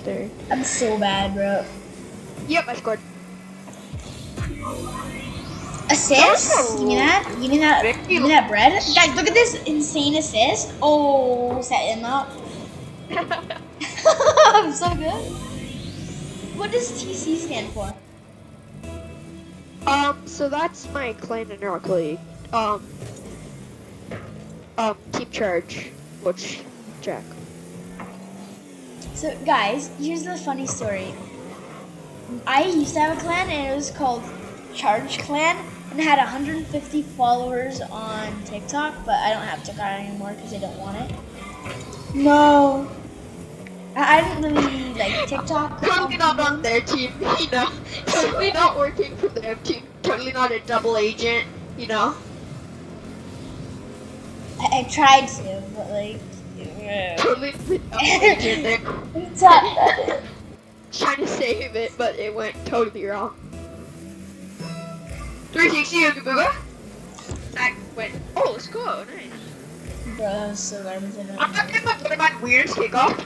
there. I'm so bad, bro. Yep, I scored. Assist? Oh. Give me that. Give me that. Give me that bread. Guys, look at this insane assist. Oh, set him up. I'm so good. What does TC stand for? So that's my clan in Rock League. Team charge, which Jack. So, guys, here's the funny story. I used to have a clan, and it was called Charge Clan, and it had 150 followers on TikTok, but I don't have TikTok anymore because I don't want it. No. I didn't really like TikTok. Totally not on their team, you know. Totally not working for their team. Totally not a double agent, you know. I tried to, but like. Totally the double agent. They're trying to save it, but it went totally wrong. 360, Booga. That went. Oh, let's go. Nice. Bro, that was so garbage. I'm not gonna put one of my weirdest kickoff.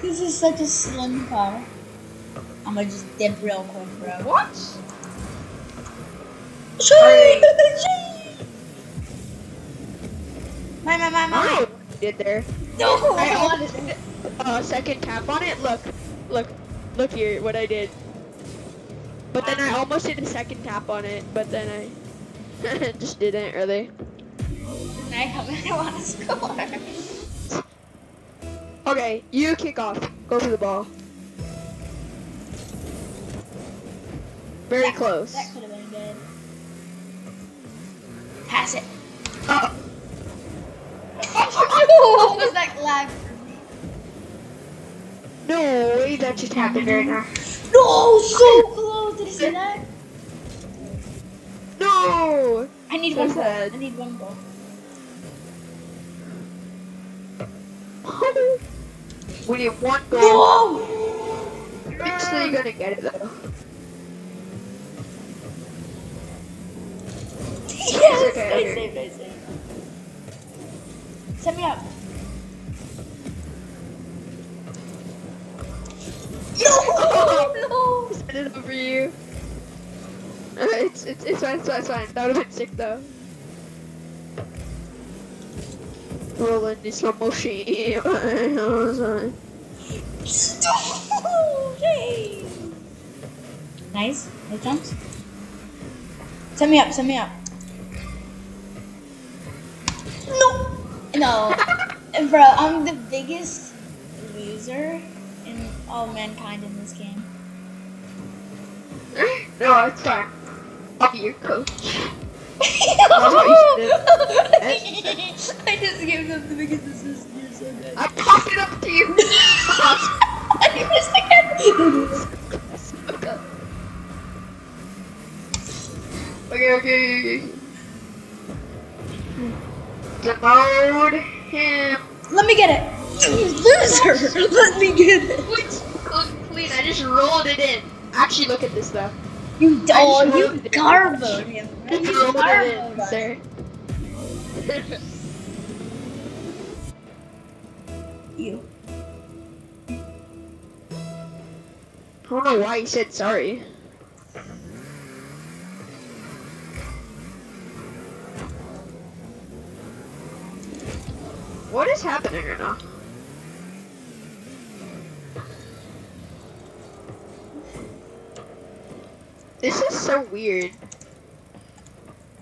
This is such a slim car. I'm gonna just dip real quick, bro. What? My. I don't know what you did there. No! I almost did second tap on it. Look here what I did. But then I almost did a second tap on it, but then I just didn't really. I want to score. Okay, you kick off. Go for the ball. Very close. That could have been good. Pass it. What was that lag for me? No way that just happened right now. No, so close. Did you see that? No! I need So one goal. sad. I need one goal. We need one goal. No! You're actually gonna get it though. Yes! Okay, I okay. saved. Set me up. No! No! Set it up for you. It's fine. That would have been sick though. Rolling in slow motion. Nice. Nice jumps. Set me up. No. Bro, I'm the biggest loser in all mankind in this game. No, it's fine. I'll be your coach. I just gave them the biggest assist. You're so good. I'm popping up to you. You missed again. Okay. Demote him. Let me get it. Loser. Let me get it. Which clean? I just rolled it in. Actually, look at this though. You garboed him. Just You rolled it garboed in, us. sir. You. I don't know why he said sorry. What is happening right now? This is so weird.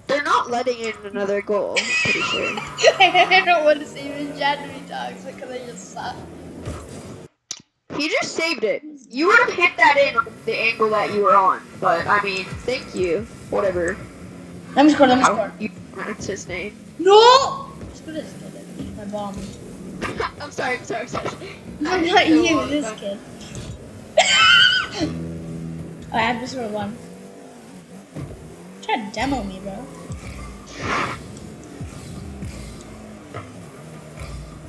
They're not letting in another goal, I'm pretty sure. I don't want to say even January dogs because I just suck. He just saved it. You would have hit that in on the angle that you were on, but I mean, thank you. Whatever. Let me score. That's his name. No! Just put it. My bomb. I'm sorry. I'm not you, this kid. I have to score one. Try to demo me, bro.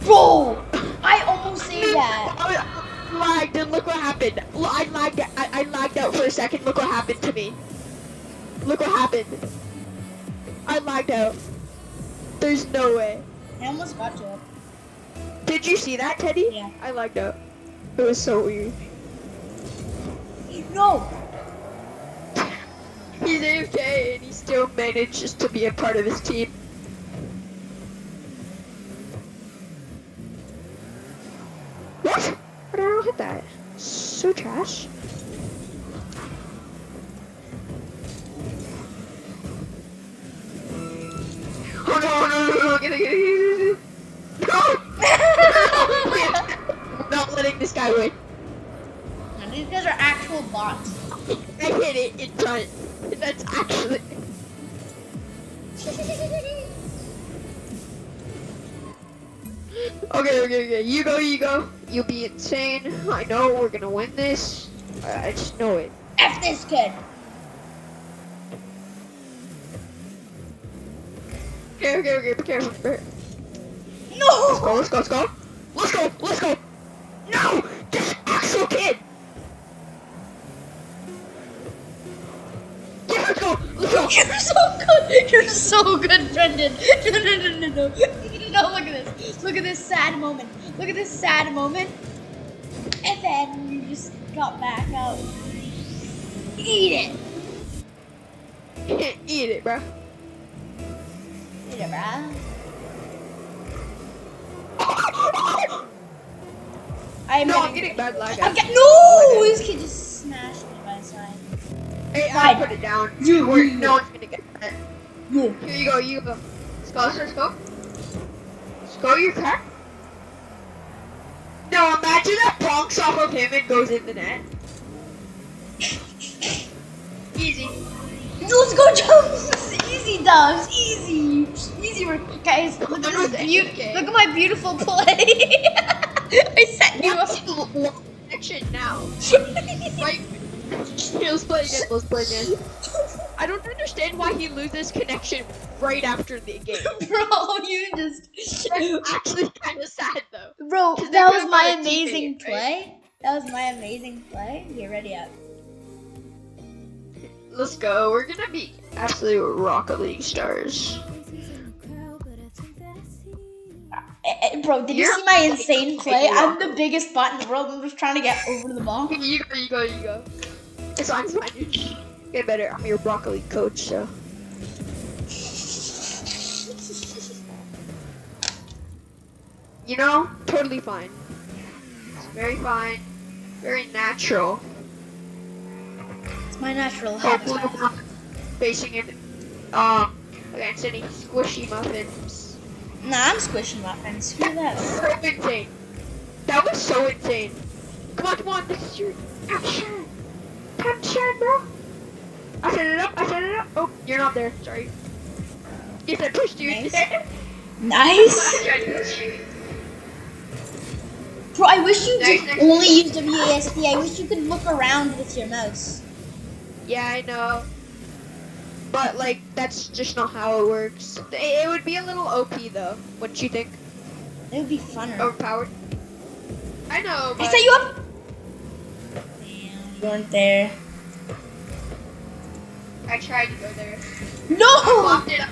Bro! I almost saved that. I lagged and look what happened. I lagged out for a second. Look what happened to me. Look what happened. I lagged out. There's no way. I almost got to it. Did you see that, Teddy? Yeah. I lagged out. It was so weird. No! He's AFK and he still manages to be a part of his team. What? How did I not hit that? So trash. Oh no, no, no, no, get it. No! I'm not letting this guy win. And these guys are actual bots. I hit it in front. That's actually... Okay. You go. You'll be insane. I know we're gonna win this. I just know it. F this kid! Okay. Be careful. No! Let's go. No! This actual kid! Yeah, let's go. You're so good! You're so good, Brendan! No. No, look at this. Look at this sad moment. And then you just got back out. Eat it! Eat it, bro. Eat it, bruh. I'm getting bad lag. No! This kid just smashed me by the side. Hey, I put it down. No one's gonna get that. Yeah. Here you go. Let's go. Go your car. No, imagine that bonks off of him and goes in the net. Easy. Let's go, Jones! Easy, Dobbs. Easy work. Guys, look at this look at my beautiful play. I set you up. Action now. Right. Let's play again. I don't understand why he loses connection right after the game. Bro, you just... That's actually kind of sad though. Bro, that was my amazing play. That was my amazing play. Get ready up. Let's go. We're gonna be absolute Rocket League stars. Bro, did you see my insane play? I'm the biggest bot in the world. I'm just trying to get over the ball. You go. It's fine. Get better. I'm your Rocket League coach, so. You know, totally fine. It's very fine. Very natural. It's my natural habitat. Facing it, against any squishy muffins. Nah, I'm squishing muffins. Screw that. So insane. That was so insane. Come on. This is your action. Action, bro. I set it up. Oh, you're not there. Sorry. Yes, I pushed you. Nice. Bro, I wish you didn't only use WASD. I wish you could look around with your mouse. Yeah, I know. But, like, that's just not how it works. It would be a little OP, though. Wouldn't you think? It would be funner. Overpowered. I know, but... I set you up! Damn, you weren't there. I tried to go there. No! I popped it up.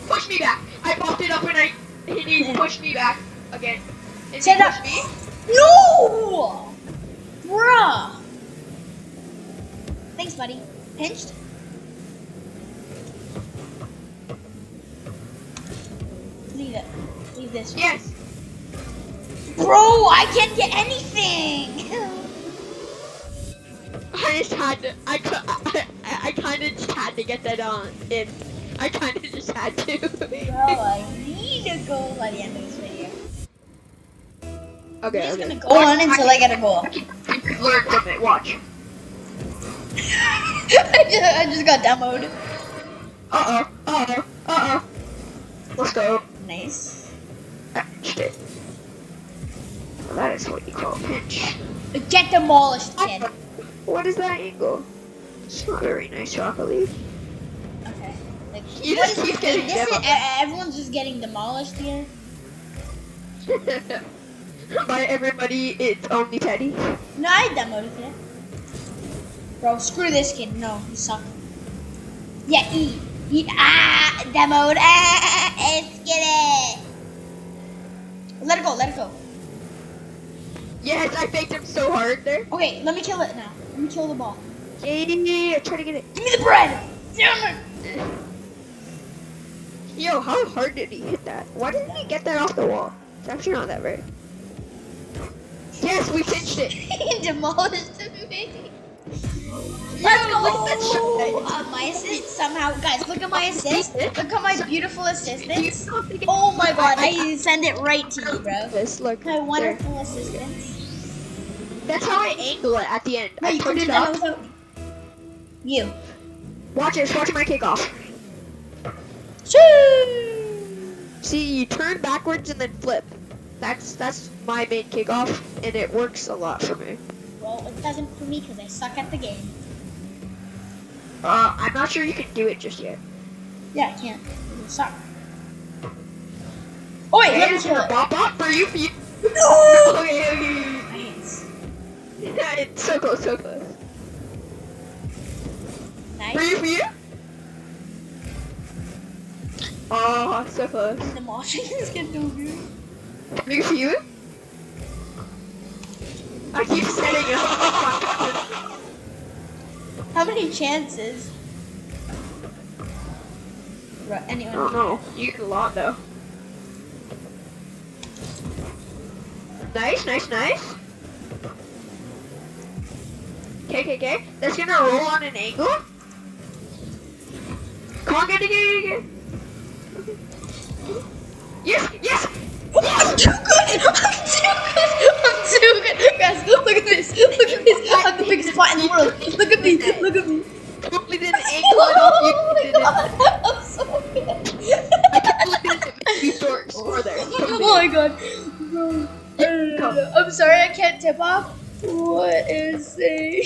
Push me back. I popped it up when I hit you. Push me back again. Did Set you up. push me? No! Bruh! Thanks, buddy. Pinched? Leave it. Leave this. Yes. Bro, I can't get anything! I just had to. I kind of just had to get that on. I kind of just had to. Bro, I need to go by the end of this video. Okay. I'm just gonna go on until I get a goal. Learn from it. Watch. I just got demoed. Uh-oh. Let's go. Nice. Pinched it. Well, that is what you call a pinch. Get demolished, kid. What is that angle? It's not very nice, Rocket League. Okay. Like, You what just is keep this? getting demoed. Everyone's just getting demolished here. By everybody, it's only Teddy. No, I demoed it. Bro, screw this kid. No, you suck. Yeah, eat. Demoed. Let's get it. Let it go. Yes, I faked him so hard there. Okay, let me kill it now. Let me kill the ball. Yeah, try to get it. Give me the bread! Damn it! Yo, how hard did he hit that? Why didn't he get that off the wall? It's actually not that very. Yes, we pinched it. He demolished me. Yo, Let's go! look at that shot. My assist somehow, guys. Look at my assist. Look at my beautiful assistance. Oh Oh my god! I send it right to you, bro. This look. My There. wonderful assistance. That's how I angle it at the end. No, I you put can do it that up. without me. You. Watch this. Watch my kickoff. Shoo! See, you turn backwards and then flip. That's my main kickoff, and it works a lot for me. Well, it doesn't for me because I suck at the game. I'm not sure you can do it just yet. Yeah, I can't. I suck. Oh wait, let me kill it. Bop for you. No! Okay. Nice. Yeah, it's so close, so close. Nice. For you. Oh, so close. The motion is getting too good. For you. I keep setting up. How many chances? Right, I anyone? don't know. You get a lot though. Nice, nice, nice. Okay. That's gonna roll on an angle. Come on, get it. Yes. I'm too good! I'm too good! Guys, look at this! I'm the biggest spot in the world! Look at me! Totally didn't angle it off you. Oh my Did it. god! I'm so good! I totally didn't make you score there. Oh my god! Bro. I'm sorry I can't tip off. What is it?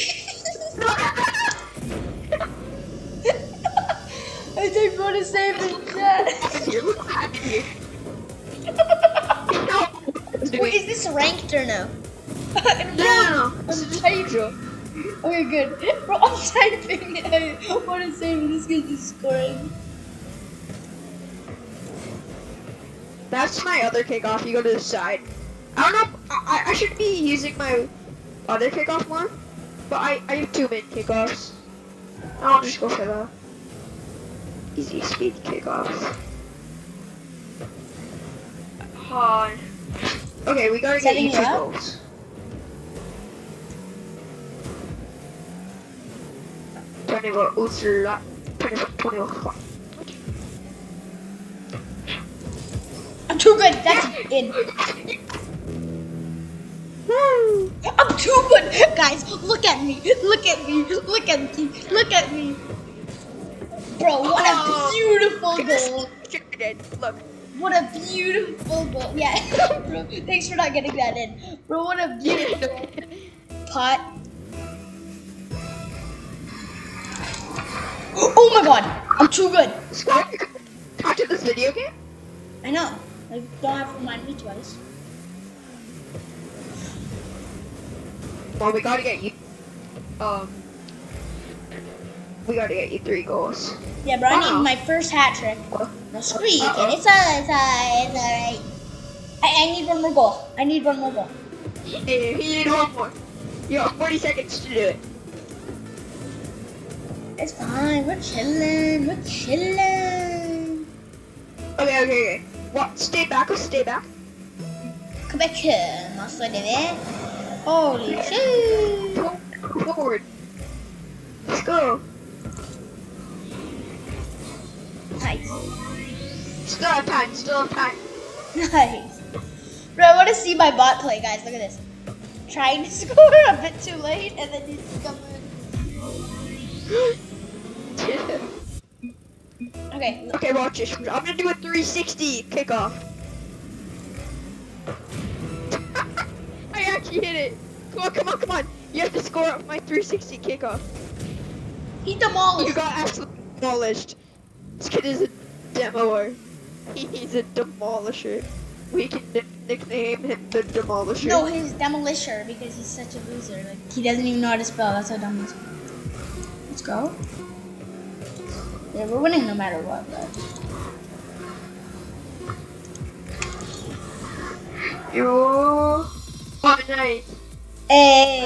I didn't want to save the chat. Here, look what happened here. Wait, is this ranked or no? No. I'm typing. Okay, good. Bro, I'm typing. I want to save this kid is scoring. That's my other kickoff. You go to the side. I don't know. I should be using my other kickoff more, but I have 2 main kickoffs. I'll just go for the easy speed kickoffs. Okay, we gotta get Setting you you 2 up? goals. I'm too good. That's in. I'm too good. Guys, look at me. Look at me. Bro, what a beautiful goal. Look. What a beautiful goal. Yeah. Bro, thanks for not getting that in. Bro, what a beautiful putt. Oh my god. I'm too good. Squad, talk to this video game? I know. I don't have to remind me twice. Well, we gotta get you. We gotta get you 3 goals. Yeah, bro, I Wow. need my first hat trick. No squeak, and it's alright. I need one more goal. You need 1 more. You have 40 seconds to do it. It's fine. We're chilling. Okay. What? Stay back. Come back here, my friend. Holy shit. Forward. Let's go. Nice. Still have time. Nice. Bro, I want to see my bot play, guys. Look at this. Trying to score a bit too late, and then you come in. Okay, watch this. I'm gonna do a 360 kickoff. I actually hit it. Come on. You have to score up my 360 kickoff. he demolished. You got absolutely demolished. This kid is a demoer. He's a demolisher. We can nickname him the Demolisher. No, he's Demolisher because he's such a loser. Like, he doesn't even know how to spell. That's how dumb he is. Let's go. Yeah, we're winning no matter what, but... Yo. Oh, nice. Hey.